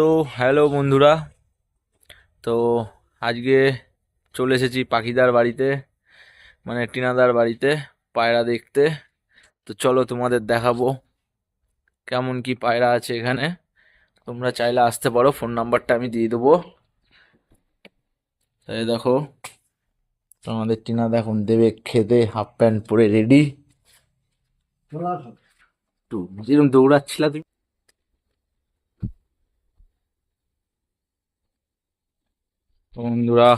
তো হ্যালো বন্ধুরা। তো আজকে চলে এসেছি পাখিদার বাড়িতে, মানে টিনাদার বাড়িতে পায়রা দেখতে। তো চলো তোমাদের দেখাবো কেমন কি পায়রা আছে এখানে। তোমরা চাইলে আসতে পারো, ফোন নাম্বারটা আমি দিয়ে দেবো। তাই দেখো, তোমাদের টিনাদা এখন দেবে খেতে, হাফ প্যান্ট পরে রেডি। তো যেরকম দৌড়াচ্ছিলা তুমি। তো বন্ধুরা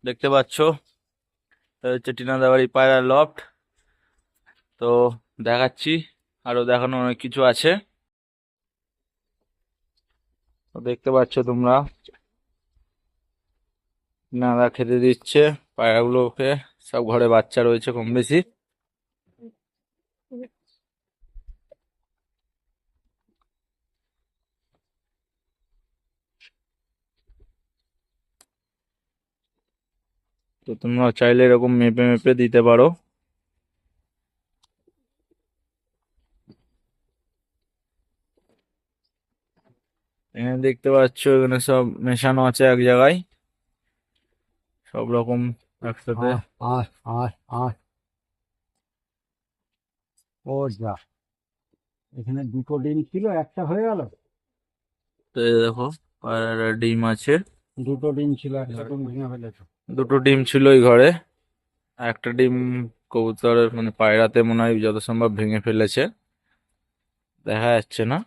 দেখতে পাচ্ছো, এটা হচ্ছে টিনাদার বাড়ি পায়রা লফট। তো দেখাচ্ছি, আরো দেখানো অনেক কিছু আছে। তো দেখতে পাচ্ছ তোমরা, নানা খেতে দিচ্ছে পায়রাগুলোকে। সব ঘরে বাচ্চা রয়েছে কম বেশি। তো তোমরা চাইলে এরকম মেপে মেপে দিতে পারো। এখানে দেখতে পাচ্ছ, এখানে সব মেশানো আছে এক জায়গায়, সব রকম একসাথে। আয় আয় আয় আয় ও যা, এখানে দুটো ডিম ছিল, একটা হয়ে গেল। তো এই দেখো, পায়রার ডিম আছে। দুটো ডিম ছিল, একটা ডিম ভেঙে ফেলেছো। দুটো ডিম ছিল ওই ঘরে। আর একটা ডিম কবুতরের মানে পায়রাতে মনে হয় যত সম্ভব ভেঙে ফেলেছে, দেখা যাচ্ছে না।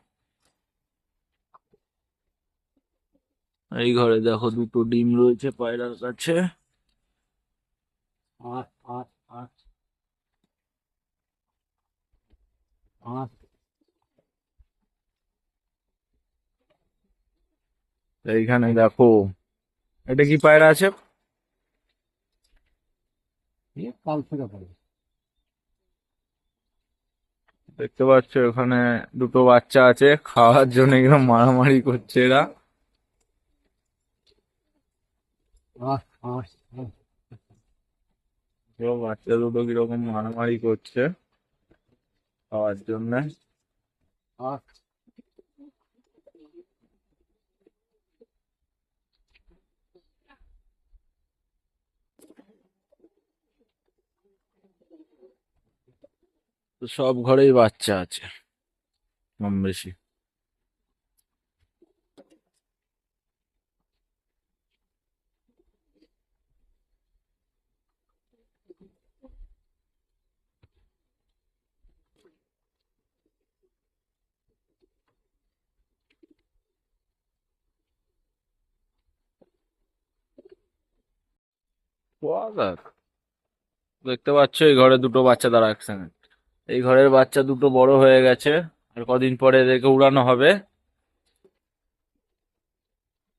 এই ঘরে দেখো দুটো ডিম রয়েছে পায়রার কাছে। আয় আয় আয় আয়। এইখানে দেখো, এটা কি পায়রা আছে? কাল থেকে পড়বে। দেখতে পাচ্ছ এখানে দুটো বাচ্চা আছে, খাওয়ার জন্য এরকম মারামারি করছে এরা। আয় আয় আয় বাচ্চা দুটো কিরকম মারামারি করছে খাওয়ার জন্য। আয়। তো সব ঘরেই বাচ্চা আছে কম বেশি। দেখ, দেখতে পাচ্ছ এই ঘরে দুটো বাচ্চা দাঁড়া একসঙ্গে। এই ঘরের বাচ্চা দুটো বড় হয়ে গেছে, আর কদিন পরে এদেরকে উড়ানো হবে।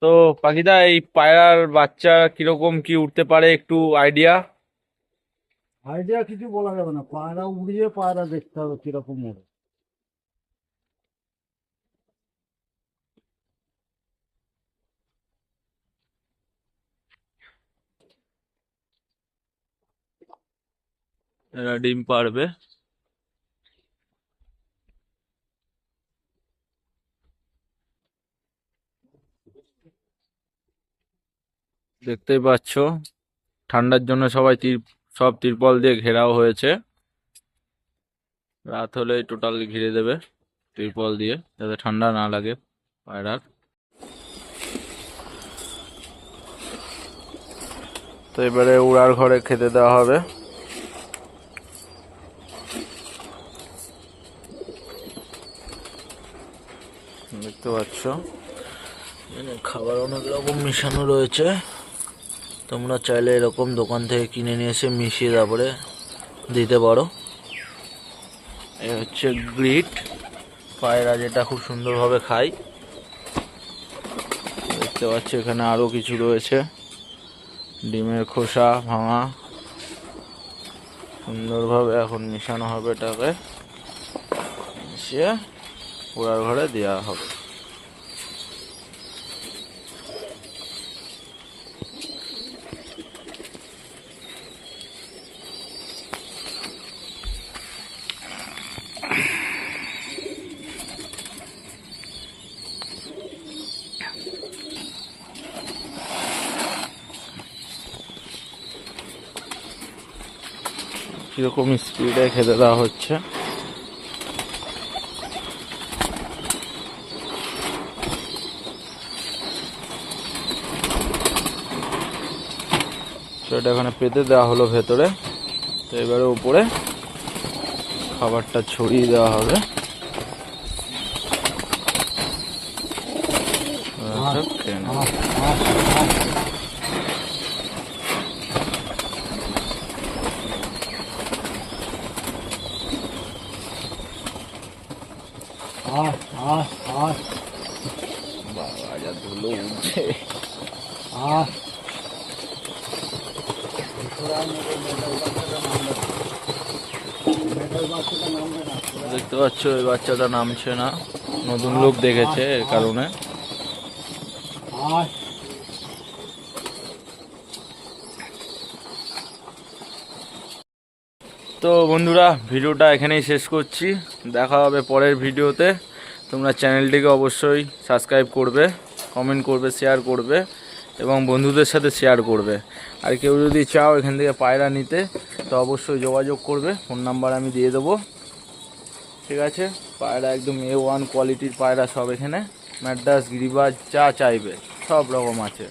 তো পাখিদা, এই পায়রার বাচ্চা কিরকম কি উঠতে পারে, একটু আইডিয়া? আইডিয়া কিছু বলা যাবে না, পায়রা উড়িয়ে পায়রা দেখতে হবে কিরকম ওড়ে। এরা ডিম পারবে। দেখতেই পাচ্ছ, ঠান্ডার জন্য সব তিরপল দিয়ে ঘেরাও হয়েছে। রাত হলেই টোটাল ঘিরে দেবে তিরপল দিয়ে, যাতে ঠান্ডা না লাগে পায়রার। তো এবারে উড়ার ঘরে খেতে দেওয়া হবে। দেখতে পাচ্ছ এখানে খাবার অনেক রকম মিশানো রয়েছে। তোমরা চাইলে এরকম দোকান থেকে কিনে নিয়ে এসে মিশিয়ে তারপরে দিতে পারো। এ হচ্ছে গ্রিট পায়রা, যেটা খুব সুন্দরভাবে খায়। দেখতে পাচ্ছ এখানে আরো কিছু রয়েছে, ডিমের খোসা ভাঙা। সুন্দরভাবে এখন মিশানো হবে, এটাকে মিশিয়ে পোড়ার ঘরে দেওয়া হবে। কিরকম স্পিডে খেতে দেওয়া হচ্ছে। সেটা এখানে পেতে দেওয়া হলো ভেতরে। তো এবারে উপরে খাবারটা ছড়িয়ে দেওয়া হবে। আচ্ছা, খেয়ে নাও। বাবা যা ধুলো উঠছে। দেখতে পাচ্ছ ওই বাচ্চাটা নামছে না, নতুন লোক দেখেছে এর কারণে। তো বন্ধুরা, ভিডিওটা এখানেই শেষ করছি। দেখা হবে পরের ভিডিওতে। তোমরা চ্যানেলটিকে অবশ্যই সাবস্ক্রাইব করবে, কমেন্ট করবে, শেয়ার করবে এবং বন্ধুদের সাথে শেয়ার করবে। আর কেউ যদি চাও এখান থেকে পায়রা নিতে তো অবশ্যই যোগাযোগ করবে, ফোন নাম্বার আমি দিয়ে দেবো। ঠিক আছে, পায়রা একদম A1 কোয়ালিটির পায়রা সব এখানে, ম্যাড্রাস, গিরিবাজ যা চাইবে সব রকম আছে।